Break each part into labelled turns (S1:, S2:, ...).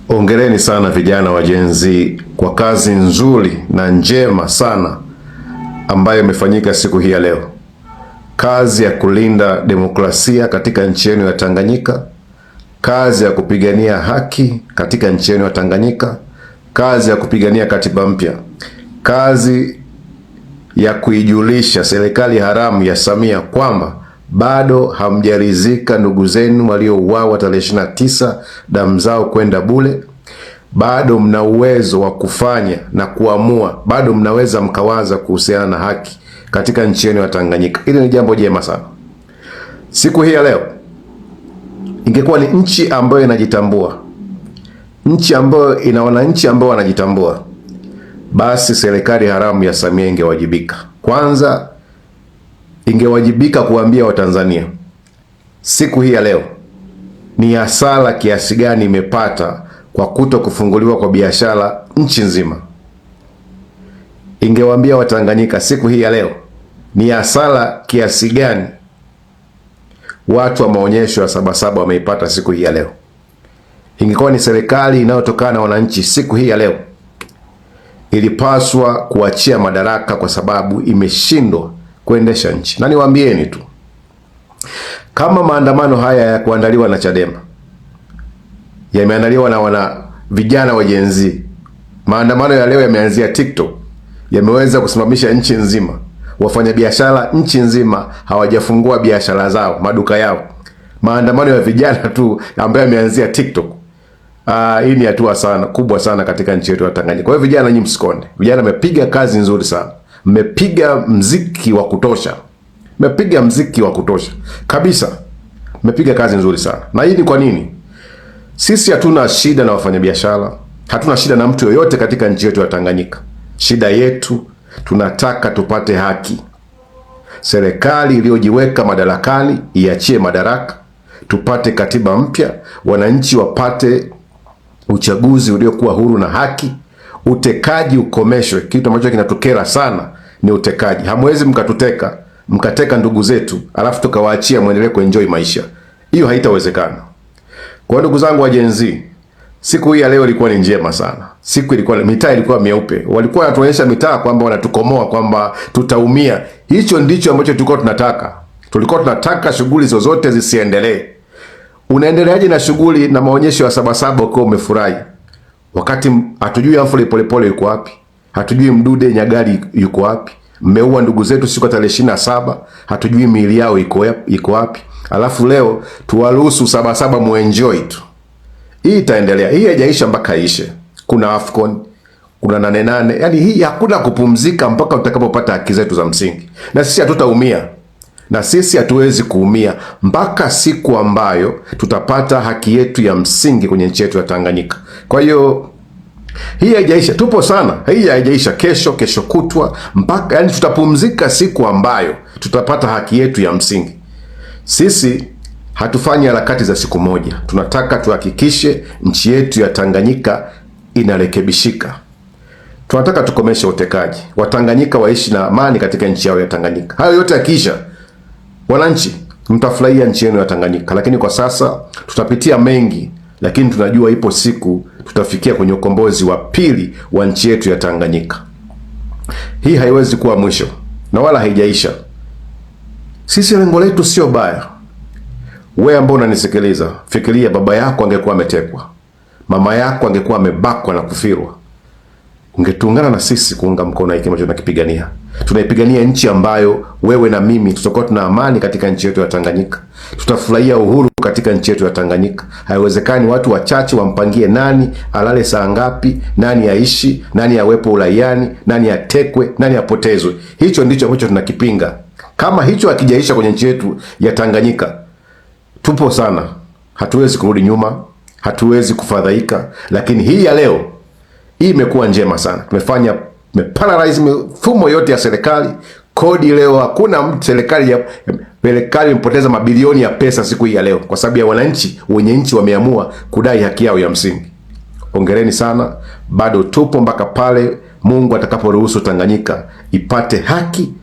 S1: Hongereni sana vijana wa Gen Z kwa kazi nzuri na njema sana ambayo imefanyika siku hii ya leo. Kazi ya kulinda demokrasia katika nchi yenu ya Tanganyika, kazi ya kupigania haki katika nchi yenu ya Tanganyika, kazi ya kupigania katiba mpya, kazi ya kuijulisha serikali haramu ya Samia kwamba bado hamjaridhika ndugu zenu waliouawa tarehe 29 damu zao kwenda bure. Bado mna uwezo wa kufanya na kuamua, bado mnaweza mkawaza kuhusiana na haki katika nchi yenu ya Tanganyika. Hili ni jambo jema sana. Siku hii ya leo ingekuwa ni nchi ambayo inajitambua, nchi ambayo ina wananchi ambao wanajitambua, basi serikali haramu ya Samia ingewajibika. Kwanza ingewajibika kuambia Watanzania siku hii ya leo ni hasara kiasi gani imepata kwa kuto kufunguliwa kwa biashara nchi nzima. Ingewaambia Watanganyika siku hii ya leo ni hasara kiasi gani watu wa maonyesho ya Sabasaba wameipata siku hii ya leo. Ingekuwa ni serikali inayotokana na wananchi, siku hii ya leo ilipaswa kuachia madaraka kwa sababu imeshindwa kuendesha nchi. Na niwaambieni tu, kama maandamano haya ya kuandaliwa na Chadema yameandaliwa na vijana wa Gen Z, maandamano ya leo yameanzia TikTok, yameweza kusimamisha nchi nzima. Wafanyabiashara nchi nzima hawajafungua biashara zao, maduka yao. Maandamano ya vijana tu ambayo yameanzia TikTok. Hii ni hatua sana kubwa sana katika nchi yetu ya Tanganyika. Kwa hiyo vijana, nyinyi msikonde. Vijana mmepiga kazi nzuri sana. Mmepiga mziki wa kutosha. Mmepiga mziki wa kutosha kabisa. Mmepiga kazi nzuri sana. Na hii ni kwa nini? Sisi hatuna shida na wafanyabiashara. Hatuna shida na mtu yoyote katika nchi yetu ya Tanganyika. Shida yetu, tunataka tupate haki. Serikali iliyojiweka madarakani iachie madaraka, tupate katiba mpya, wananchi wapate uchaguzi uliokuwa huru na haki, utekaji ukomeshwe. Kitu ambacho kinatukera sana ni utekaji. Hamwezi mkateka ndugu zetu alafu tukawaachia muendelee kuenjoy maisha. Hiyo haitawezekana. Kwa ndugu zangu wa Gen Z, siku hii ya leo ilikuwa ni njema sana. Siku ilikuwa, mitaa ilikuwa mieupe. Walikuwa wanatuonyesha mitaa kwamba wanatukomoa, kwamba tutaumia. Hicho ndicho ambacho tulikuwa tunataka. Tulikuwa tunataka shughuli zozote zisiendelee. Unaendeleaje na shughuli na maonyesho ya Sabasaba ukiwa umefurahi, wakati hatujui Humphrey Polepole yuko wapi? Hatujui Mdude Nyagali yuko wapi? Mmeua ndugu zetu siku tarehe 27, hatujui miili yao iko wapi? Alafu leo tuwaruhusu Sabasaba muenjoy tu. Hii itaendelea. Hii haijaisha mpaka ishe. Kuna AFCON, kuna 88. Yaani hii hakuna kupumzika mpaka utakapopata haki zetu za msingi. Na sisi hatutaumia. Na sisi hatuwezi kuumia mpaka siku ambayo tutapata haki yetu ya msingi kwenye nchi yetu ya Tanganyika. Kwa hiyo hii haijaisha. Tupo sana. Hii haijaisha. Kesho kutwa, mpaka yani tutapumzika siku ambayo tutapata haki yetu ya msingi. Sisi hatufanyi harakati za siku moja. Tunataka tuhakikishe nchi yetu ya Tanganyika inarekebishika. Tunataka tukomeshe utekaji. Watanganyika waishi na amani katika nchi yao ya Tanganyika. Hayo yote yakiisha, wananchi mtafurahia nchi yenu ya Tanganyika. Lakini kwa sasa tutapitia mengi, lakini tunajua ipo siku tutafikia kwenye ukombozi wa pili wa nchi yetu ya Tanganyika. Hii haiwezi kuwa mwisho na wala haijaisha. Sisi lengo letu sio baya. Wewe ambao unanisikiliza, fikiria baba yako angekuwa ametekwa, mama yako angekuwa amebakwa na kufirwa. Ungetungana na sisi kuunga mkono hiki ambacho tunakipigania. Tunaipigania nchi ambayo wewe na mimi tutakuwa tuna amani katika nchi yetu ya Tanganyika. Tutafurahia uhuru katika nchi yetu ya Tanganyika. Haiwezekani watu wachache wampangie nani alale saa ngapi, nani aishi, nani awepo uraiani, nani atekwe, nani apotezwe. Hicho ndicho ambacho tunakipinga. Kama hicho hakijaisha kwenye nchi yetu ya Tanganyika, tupo sana. Hatuwezi kurudi nyuma, hatuwezi kufadhaika. Lakini hii ya leo, hii imekuwa njema sana. Tumeparalyze mifumo yote ya serikali. Kodi leo hakuna serikali imepoteza mabilioni ya pesa siku hii ya leo kwa sababu ya wananchi, wenye nchi wameamua kudai haki yao ya msingi. Hongereni sana. Bado tupo mpaka pale Mungu atakaporuhusu Tanganyika ipate haki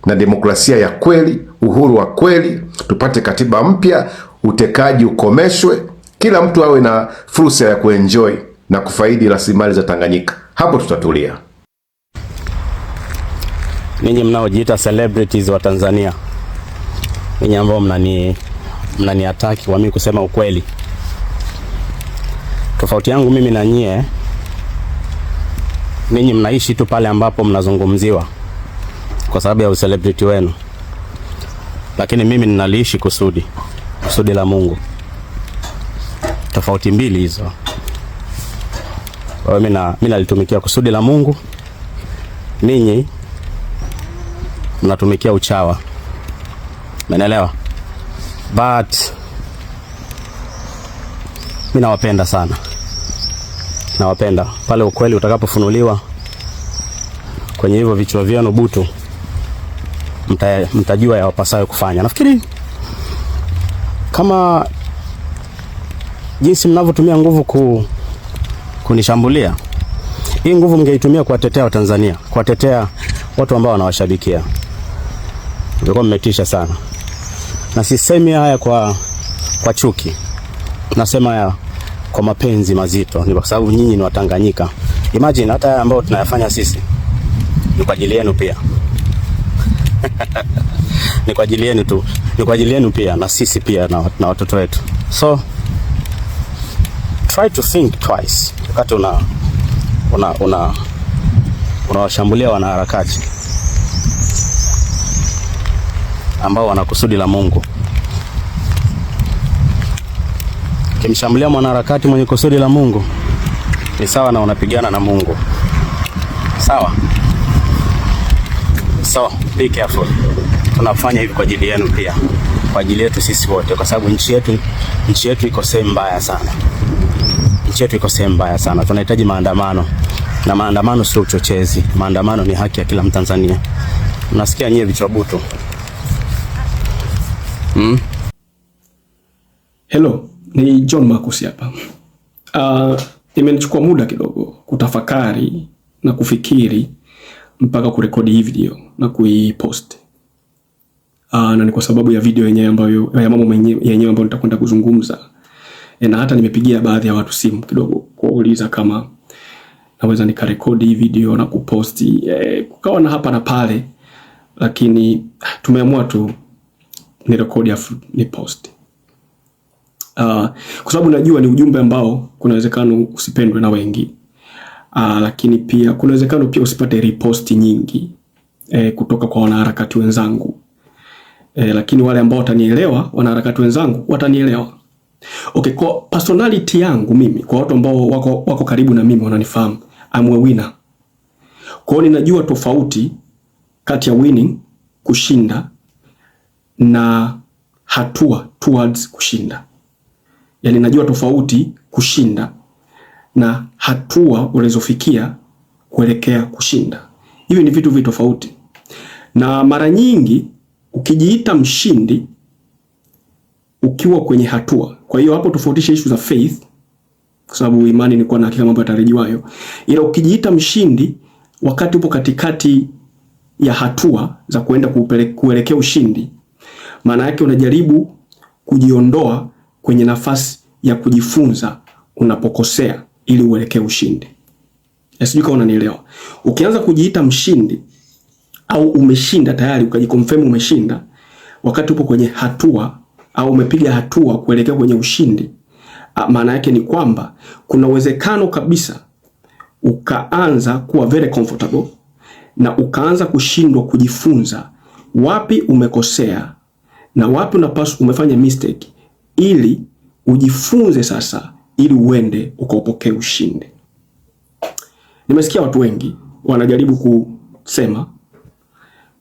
S1: na demokrasia ya kweli, uhuru wa kweli, tupate katiba mpya, utekaji ukomeshwe, Kila mtu awe na fursa ya kuenjoy na kufaidi rasilimali za Tanganyika. Hapo tutatulia.
S2: Ninyi mnaojiita celebrities wa Tanzania, ninyi ambao mnaniataki kwa mimi kusema ukweli, tofauti yangu mimi na nyie, ninyi mnaishi tu pale ambapo mnazungumziwa kwa sababu ya ucelebrity wenu, lakini mimi ninaliishi kusudi la Mungu. Tofauti mbili hizo. Kwa hiyo mimi nalitumikia kusudi la Mungu, ninyi mnatumikia uchawa. Umeelewa? But mimi nawapenda sana. Nawapenda. Pale ukweli utakapofunuliwa kwenye hivyo vichwa vyenu butu, mtajua ya wapasayo kufanya. Nafikiri kama jinsi mnavyotumia nguvu kunishambulia, hii nguvu mngeitumia kuwatetea Watanzania, kuwatetea watu ambao wanawashabikia. Mlikuwa mmetisha sana. Na sisemi haya kwa chuki. Nasema haya kwa mapenzi mazito. Ni kwa sababu nyinyi ni Watanganyika. Imagine hata haya ambao tunayafanya sisi ni kwa ajili yenu pia. Ni kwa ajili yenu tu. Ni kwa ajili yenu pia, na sisi pia na watoto wetu. So try to think twice wakati unawashambulia wanaharakati ambao wana kusudi la Mungu. Kimshambulia mwanaharakati mwenye kusudi la Mungu ni sawa na unapigana na Mungu. Sawa? So be careful. Tunafanya hivi kwa ajili yenu pia, kwa ajili yetu sisi wote, kwa sababu nchi yetu iko sehemu mbaya sana. Nchi yetu iko sehemu mbaya sana. Tunahitaji maandamano, na maandamano sio uchochezi. Maandamano ni haki ya kila Mtanzania. Unasikia nyie vichwa butu?
S3: Hello, ni John Marcus hapa. Imenichukua muda kidogo kutafakari na kufikiri mpaka kurekodi hii video na kuipost. Na ni kwa sababu ya video yenyewe ambayo ya mambo yenyewe ambayo nitakwenda kuzungumza. Na hata nimepigia baadhi ya watu simu kidogo kuuliza kama naweza nikarekodi hii video na kuposti. Kukawa na hapa na pale, lakini tumeamua tu ni rekodi afu ni post. Kwa sababu najua ni ujumbe ambao kuna uwezekano usipendwe na wengi. Lakini pia kuna uwezekano pia usipate repost nyingi kutoka kwa wanaharakati wenzangu. Lakini wale ambao watanielewa, wanaharakati wenzangu watanielewa. Okay, kwa personality yangu mimi, kwa watu ambao wako karibu na mimi wananifahamu, I'm a winner. Kwa hiyo ninajua tofauti kati ya winning, kushinda, na hatua towards kushinda. Yani najua tofauti kushinda na hatua ulizofikia kuelekea kushinda. Hivi ni vitu tofauti. Na mara nyingi ukijiita mshindi ukiwa kwenye hatua. Kwa hiyo hapo tofautisha issue za faith, kwa sababu imani ni kuwa na hakika mambo yatarajiwayo. Ila ukijiita mshindi wakati upo katikati ya hatua za kuenda kuelekea ushindi, maana yake unajaribu kujiondoa kwenye nafasi ya kujifunza unapokosea ili uelekee ushindi. Sijui kama unanielewa. Ukianza kujiita mshindi au umeshinda tayari, ukajikonfirm umeshinda wakati upo kwenye hatua au umepiga hatua kuelekea kwenye ushindi, maana yake ni kwamba kuna uwezekano kabisa ukaanza kuwa very comfortable na ukaanza kushindwa kujifunza wapi umekosea na wapi unapaswa umefanya mistake, ili ujifunze sasa, ili uende ukaupokee ushindi. Nimesikia watu wengi wanajaribu kusema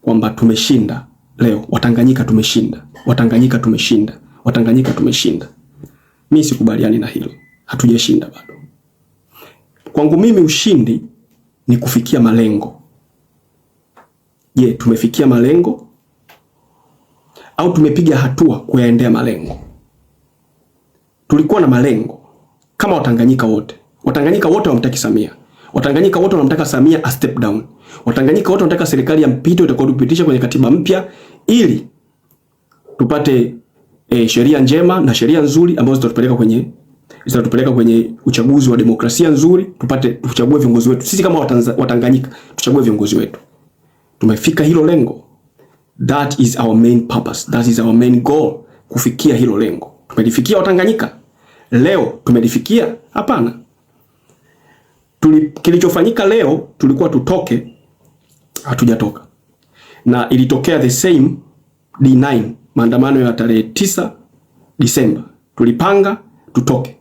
S3: kwamba tumeshinda leo, Watanganyika tumeshinda, Watanganyika tumeshinda, Watanganyika tumeshinda. Mimi sikubaliani na hilo. Hatujashinda bado. Kwangu mimi ushindi ni kufikia malengo. Je, tumefikia malengo au tumepiga hatua kuyaendea malengo? Tulikuwa na malengo kama Watanganyika wote. Watanganyika wote wanamtaka Samia. Watanganyika wote wanamtaka Samia a step down. Watanganyika wote wanataka serikali ya mpito itakayotupitisha kwenye katiba mpya ili tupate sheria njema na sheria nzuri ambazo zitatupeleka kwenye zitatupeleka kwenye uchaguzi wa demokrasia nzuri, tuchague viongozi wetu. Sisi kama Watanganyika tuchague viongozi wetu. Tumefika hilo lengo. That is our main purpose. That is our main goal. Kufikia hilo lengo. Tumelifikia Watanganyika? Leo tumelifikia? Hapana. Kilichofanyika leo tulikuwa tutoke, hatujatoka. Na ilitokea the same D9, maandamano ya tarehe 9 Disemba. Tulipanga tutoke.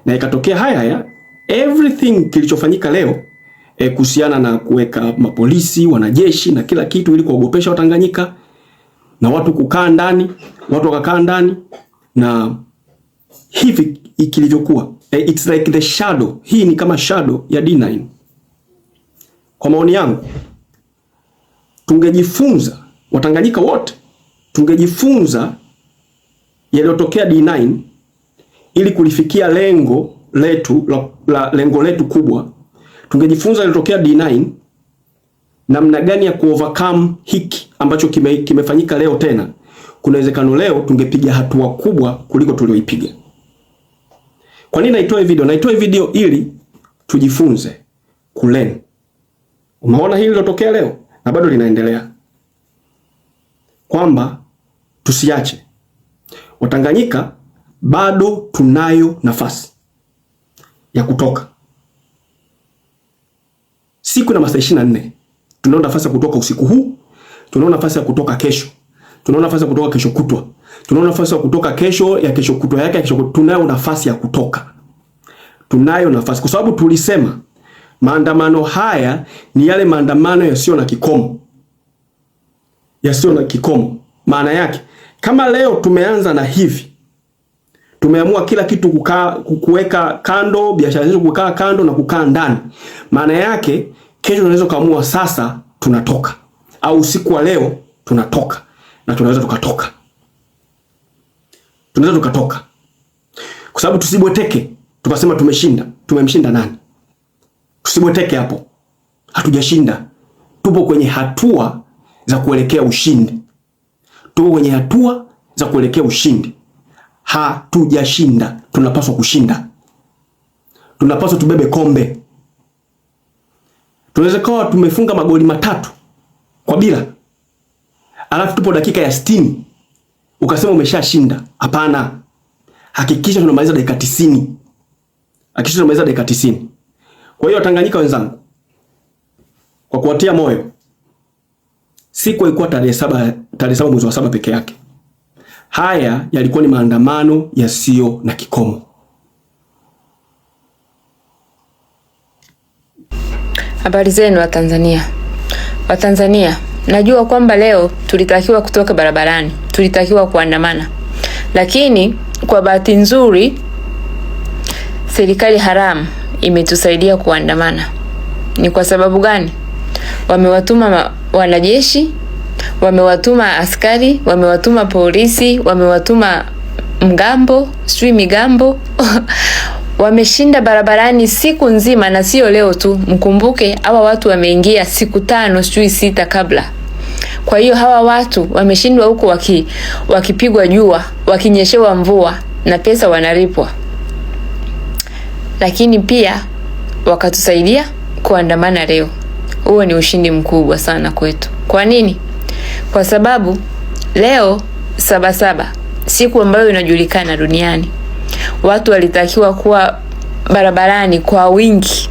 S3: Na ikatokea haya everything kilichofanyika leo kuhusiana na kuweka mapolisi, wanajeshi na kila kitu ili kuogopesha Watanganyika na watu kukaa ndani, watu wakakaa ndani, na hivi kilivyokuwa. It's like the shadow. Hii ni kama shadow ya D9. Kwa maoni yangu, tungejifunza, Watanganyika wote tungejifunza yaliyotokea D9 ili kulifikia lengo letu kubwa. Tungejifunza yaliyotokea D9, namna gani ya kuovercome hiki ambacho kimefanyika leo tena. Kuna uwezekano leo tungepiga hatua kubwa kuliko tulioipiga. Kwa nini naitoa video? Naitoa video ili tujifunze, kulearn. Umeona hili lilotokea leo na bado linaendelea. Kwamba tusiache. Watanganyika bado tunayo nafasi ya kutoka. Siku na masaa 24. Tunao nafasi ya kutoka usiku huu, tunao nafasi ya kutoka kesho. Tunao nafasi ya kutoka kesho kutwa. Tunao nafasi ya kutoka kesho ya kesho kutwa yake ya kesho kutwa. Tunayo nafasi ya kutoka. Tunayo nafasi kwa sababu tulisema maandamano haya ni yale maandamano yasiyo na kikomo. Yasiyo na kikomo. Maana yake kama leo tumeanza na hivi, tumeamua kila kitu kuweka kando, biashara zetu kukaa kando na kukaa ndani. Maana yake kesho tunaweza kaamua sasa tunatoka, au usiku wa leo tunatoka, na tunaweza tukatoka. Tunaweza tukatoka. Kwa sababu tusibweteke tukasema tumeshinda. Tumemshinda nani? Tusibweteke hapo. Hatujashinda. Tupo kwenye hatua za kuelekea ushindi. Tupo kwenye hatua za kuelekea ushindi. Hatujashinda. Tunapaswa kushinda. Tunapaswa tubebe kombe. Tunaweza kuwa tumefunga magoli 3 kwa bila, alafu tupo dakika ya 60 ukasema umeshashinda. Hapana. Hakikisha tunamaliza dakika 90. Hakikisha tunamaliza dakika 90. Kwa hiyo Watanganyika wenzangu, kwa kuwatia moyo, siku ilikuwa tarehe 7 mwezi wa 7 peke yake. Haya yalikuwa ni maandamano yasiyo na kikomo.
S4: Habari zenu wa Tanzania. Watanzania, najua kwamba leo tulitakiwa kutoka barabarani, tulitakiwa kuandamana. Lakini kwa bahati nzuri serikali haramu imetusaidia kuandamana. Ni kwa sababu gani? Wamewatuma wanajeshi, wamewatuma askari, wamewatuma polisi, wamewatuma migambo. Wameshinda barabarani siku nzima, na sio leo tu. Mkumbuke hawa watu wameingia siku 5 6 kabla. Kwa hiyo hawa watu wameshindwa huko wakipigwa jua, wakinyeshewa mvua na pesa wanalipwa. Lakini pia wakatusaidia kuandamana leo. Huo ni ushindi mkubwa sana kwetu. Kwa nini? Kwa sababu leo 7/7, siku ambayo inajulikana duniani, watu walitakiwa kuwa barabarani kwa wingi.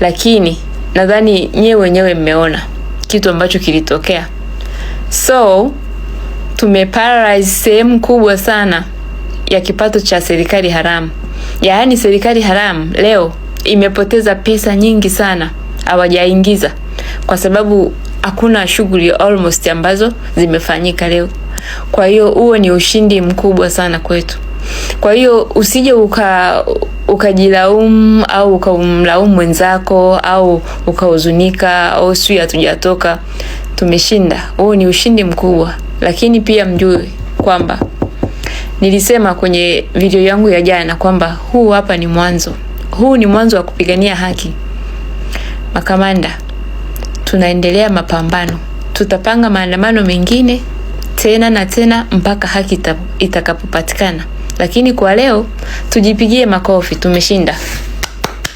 S4: Lakini nadhani nyewe wenyewe mmeona kitu ambacho kilitokea. So tumeparalyze sehemu kubwa sana ya kipato cha serikali haramu. Yaani serikali haramu leo imepoteza pesa nyingi sana hawajaingiza, kwa sababu hakuna shughuli almost ambazo zimefanyika leo. Kwa hiyo huo ni ushindi mkubwa sana kwetu. Kwa hiyo usije ukajilaumu au ukamlaumu mwenzako au ukahuzunika au sio hatujatoka. Tumeshinda. Huo ni ushindi mkubwa. Lakini pia mjue kwamba nilisema kwenye video yangu ya jana kwamba huu hapa ni mwanzo. Huu ni mwanzo wa kupigania haki. Makamanda, tunaendelea mapambano. Tutapanga maandamano mengine tena na tena mpaka haki itakapopatikana. lakini kwa leo tujipigie makofi, tumeshinda.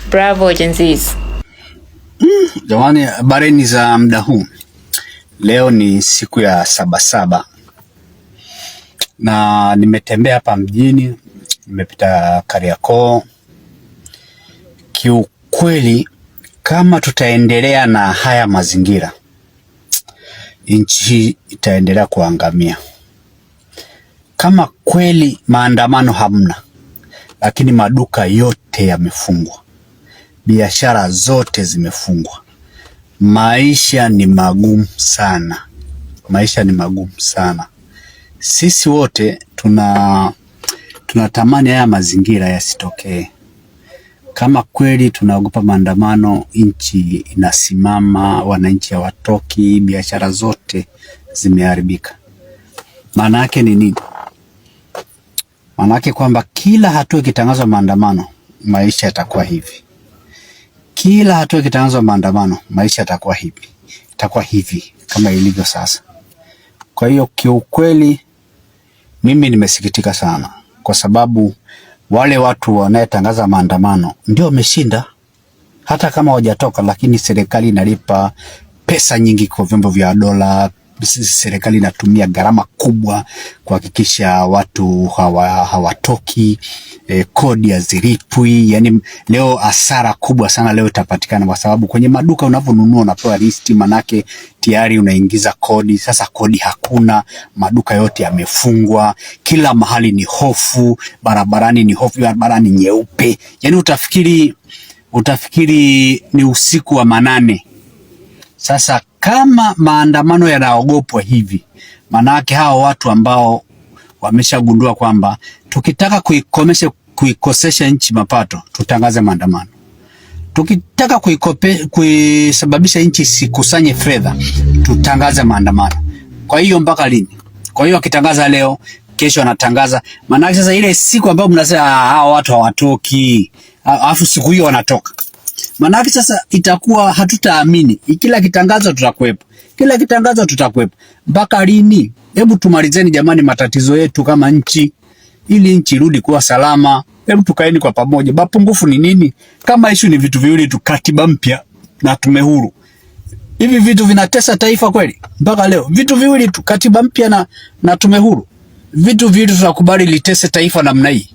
S4: Bravo Gen Z.
S5: Jamani, habari za muda huu. Leo ni siku ya Sabasaba na nimetembea hapa mjini, nimepita Kariakoo. Kiukweli kama tutaendelea na haya mazingira, nchi itaendelea kuangamia. Kama kweli maandamano hamna, lakini maduka yote yamefungwa, biashara zote zimefungwa, maisha ni magumu sana. Maisha ni magumu sana. Sisi wote tunatamani haya mazingira yasitokee. Kama kweli tunaogopa maandamano, nchi inasimama, wananchi hawatoki, biashara zote zimeharibika. Maana yake ni nini? Maana yake kwamba kila hatua ikitangazwa maandamano, maisha yatakuwa hivi. Kila hatua ikitangazwa maandamano, maisha yatakuwa hivi. Itakuwa hivi kama ilivyo sasa. Kwa hiyo kiukweli mimi nimesikitika sana, kwa sababu wale watu wanaotangaza maandamano ndio wameshinda. Hata kama hawajatoka, lakini serikali inalipa pesa nyingi kwa vyombo vya dola. Serikali inatumia gharama kubwa kuhakikisha watu hawatoki, kodi hazilipwi. Yani leo hasara kubwa sana leo itapatikana, kwa sababu kwenye maduka unavyonunua unapewa listi, manake tayari unaingiza kodi. Sasa kodi hakuna, maduka yote yamefungwa, kila mahali ni hofu, barabarani ni hofu, barabarani nyeupe. Yani utafikiri ni usiku wa manane. Sasa kama maandamano yanaogopwa hivi, manake hao watu ambao wameshagundua kwamba tukitaka kuikosesha nchi mapato, tutangaze maandamano. Tukitaka kuisababisha nchi sikusanye fedha, tutangaze maandamano. Kwa hiyo mpaka lini? Kwa hiyo wakitangaza leo, kesho wanatangaza. Manake sasa ile siku ambayo mnasema hao watu hawatoki, alafu siku hiyo wanatoka, manake sasa itakuwa hatutaamini. Kila kitangazo tutakuepo, kila kitangazo tutakuepo. Mpaka lini? Hebu tumalizeni jamani matatizo yetu kama nchi, ili nchi irudi kuwa salama. Hebu tukaeni kwa pamoja. Mapungufu ni nini? Kama issue ni vitu viwili tu, katiba mpya na tume huru. Hivi vitu vinatesa taifa kweli? Mpaka leo vitu viwili tu, katiba mpya na tume huru. Vitu viwili tunakubali litese taifa namna hii?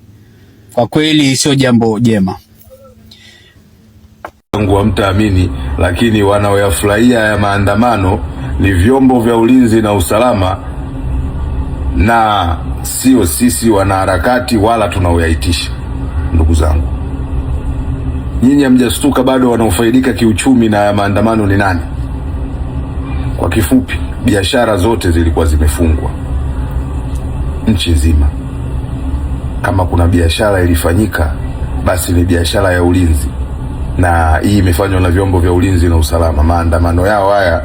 S5: Kwa kweli sio jambo jema.
S6: Hamtaamini, lakini wanaoyafurahia ya maandamano ni vyombo vya ulinzi na usalama, na sio sisi wanaharakati wala tunaoyaitisha. Ndugu zangu, nyinyi hamjastuka bado? Wanaofaidika kiuchumi na ya maandamano ni nani? Kwa kifupi, biashara zote zilikuwa zimefungwa nchi nzima. Kama kuna biashara ilifanyika, basi ni biashara ya ulinzi, na hii imefanywa na vyombo vya ulinzi na usalama. Maandamano yao haya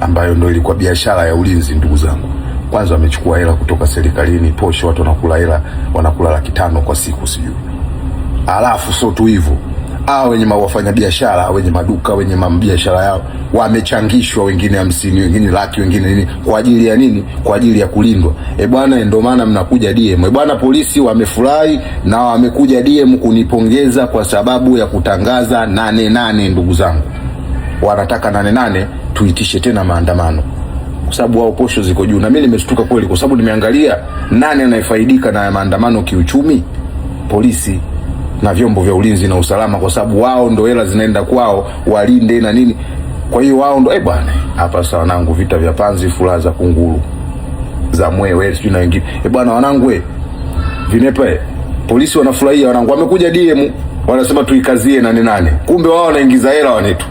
S6: ambayo ndio ilikuwa biashara ya ulinzi, ndugu zangu, kwanza wamechukua hela kutoka serikalini, posho, watu wanakula hela, wanakula 500 kwa siku sijui. Alafu sio tu hivyo, wenye wafanya biashara, wenye maduka, wenye biashara yao wamechangishwa, wengine 50, wengine laki, wengine nini. Kwa ajili ya nini? Kwa ajili ya kulindwa. Bwana, ndio maana mnakuja DM. Bwana, polisi wamefurahi na wamekuja DM kunipongeza kwa sababu ya kutangaza 88. Ndugu zangu, wanataka 88 tuitishe tena maandamano, kwa sababu wao posho ziko juu. Na mimi nimeshtuka kweli, kwa sababu nimeangalia nani anayefaidika na maandamano kiuchumi. Polisi na vyombo vya ulinzi na usalama, kwa sababu wao ndo hela zinaenda kwao, walinde na nini. Kwa hiyo wao ndo bwana, hapa sasa wanangu, vita vya panzi, furaha za kunguru, za mwewe sijui na wengine. Bwana wanangu, vinepe polisi wanafurahia, wanangu wamekuja DM wanasema tuikazie 88. Kumbe wao wanaingiza hela wanetu.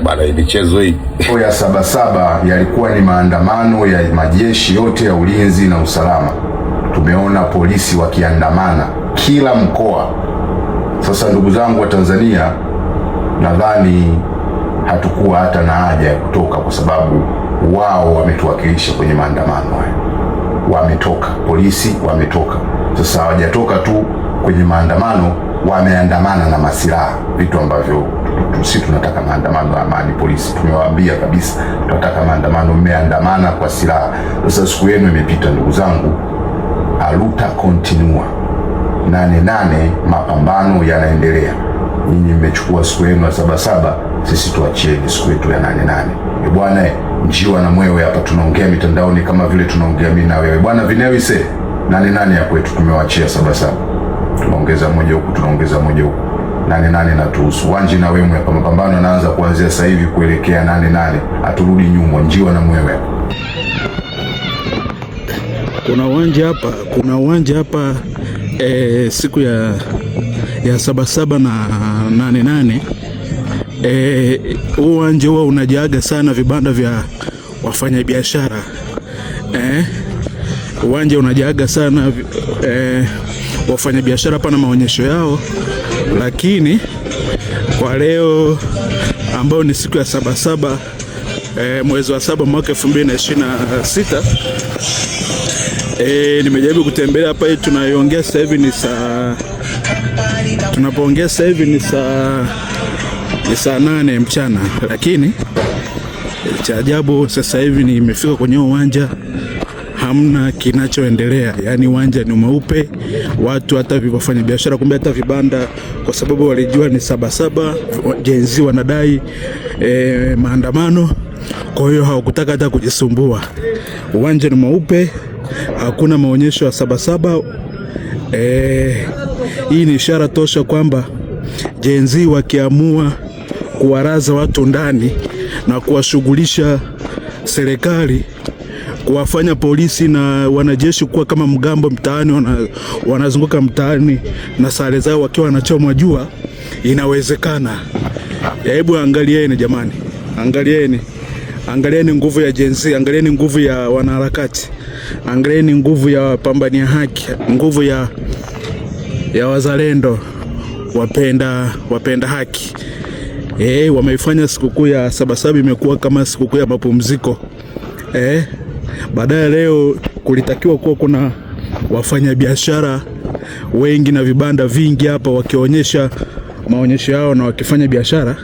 S6: Bwana, hii michezo hii.
S1: Ya Sabasaba yalikuwa ni maandamano ya majeshi yote ya ulinzi na usalama. Tumeona polisi wakiandamana kila mkoa. Sasa ndugu zangu wa Tanzania, nadhani hatukuwa hata na haja ya kutoka, kwa sababu wao wametuwakilisha kwenye maandamano haya. Wametoka, polisi wametoka. Sasa hawajatoka tu kwenye maandamano, wameandamana na masilaha, vitu ambavyo sisi tunataka maandamano ya amani. Polisi tumewaambia kabisa tunataka maandamano, mmeandamana kwa silaha. Sasa siku yenu imepita ndugu zangu,
S6: haluta continua. 8-8 mapambano yanaendelea. Nyinyi mmechukua siku yenu ya Sabasaba, sisi tuachieni siku yetu ya 8-8. Bwana njiwa na mwewe hapa tunaongea mitandaoni kama vile tunaongea mimi na wewe. Bwana Vinewise 8-8 ya kwetu tumewachia Sabasaba. Tunaongeza moja huku, tunaongeza moja huku. 8-8 na tuhusu. Wanji na wewe hapa, mapambano yanaanza kuanzia sasa hivi kuelekea 8-8. Aturudi nyuma, njiwa na mwewe.
S7: Kuna uwanja hapa siku ya Sabasaba na 8-8. Uwanja huwa unajaga sana vibanda vya wafanyabiashara. Uwanja unajaga sana wafanyabiashara hapa na maonyesho yao, lakini kwa leo ambao ni siku ya Sabasaba mwezi wa 7 mwaka 2026, nimejaribu kutembelea hapa. Tunapoongea sasa hivi ni saa 8 mchana, lakini cha ajabu sasa hivi nimefika kwenye uwanja, hamna kinachoendelea. Yani uwanja ni mweupe, watu hata wafanya biashara, kumbe hata vibanda, kwa sababu walijua ni Sabasaba, Gen Z wanadai maandamano, kwa hiyo hawakutaka hata kujisumbua. Uwanja ni mweupe, hakuna maonyesho ya Sabasaba. Hii ni ishara tosha kwamba Gen Z wakiamua kuwaraza watu ndani na kuwashughulisha serikali, kuwafanya polisi na wanajeshi kuwa kama mgambo mtaani, wanazunguka mtaani na sare zao wakiwa wanachomwa jua, inawezekana. Hebu angalieni jamani, angalieni nguvu ya Gen Z, angalieni nguvu ya wanaharakati, angalieni nguvu ya wapambania haki, nguvu ya wazalendo wapenda haki. Wameifanya sikukuu ya Sabasaba imekuwa kama sikukuu ya mapumziko. Baadaye leo kulitakiwa kuwa kuna wafanyabiashara wengi na vibanda vingi hapa wakionyesha maonyesho yao na wakifanya biashara,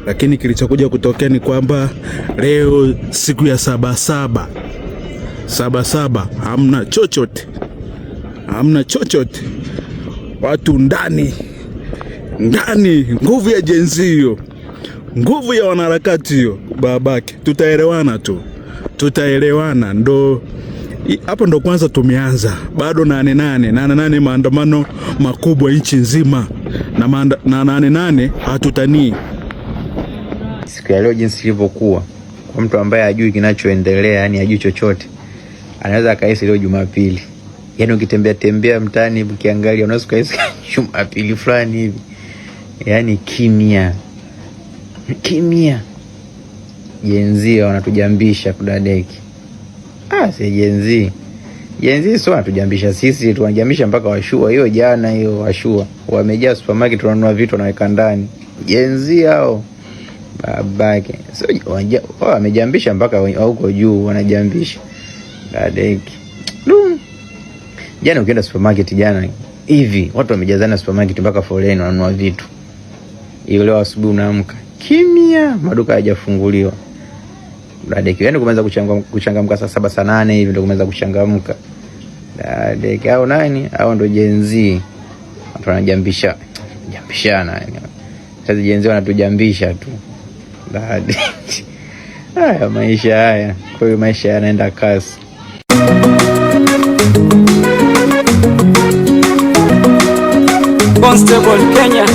S7: lakini kilichokuja kutokea ni kwamba leo siku ya Sabasaba hamna chochote, watu ndani. Nguvu ya Gen Z hiyo, nguvu ya wanaharakati hiyo, babake. Tutaelewana, ndo hapo ndo kwanza tumeanza. Bado 8-8 maandamano makubwa nchi nzima, na 8-8 hatutanii.
S8: Siku ya leo jinsi ilivyokuwa, kwa mtu ambaye hajui kinachoendelea, yani hajui chochote, anaweza kaisi leo Jumapili. Yani ukitembea mtaani ukiangalia, unaweza kaisi Jumapili fulani hivi. Yani kimya. Gen Z wanatujambisha kudadeki. Si Gen Z sio wanatujambisha sisi, tunajambisha mpaka washua. Hiyo jana hiyo washua wamejaa supermarket, tunanunua vitu wanaweka ndani. Gen Z hao babake, sio wamejambisha mpaka huko juu wanajambisha dadeki. Jana ukienda supermarket jana hivi, watu wamejazana supermarket mpaka foleni wanunua vitu. Hiyo leo asubuhi unaamka kimya, maduka hayajafunguliwa. Dadeki, yani kumeanza kuchangamka saa 7 saa 8 hivi ndio kumeanza kuchangamka. Dadeki hao nani? Hao ndio Gen Z. Watu wanajambishana. Sasa Gen Z wanatujambisha tu. Dadeki. Haya maisha haya. Kwa hiyo maisha yanaenda kasi.
S9: Constable Kenya.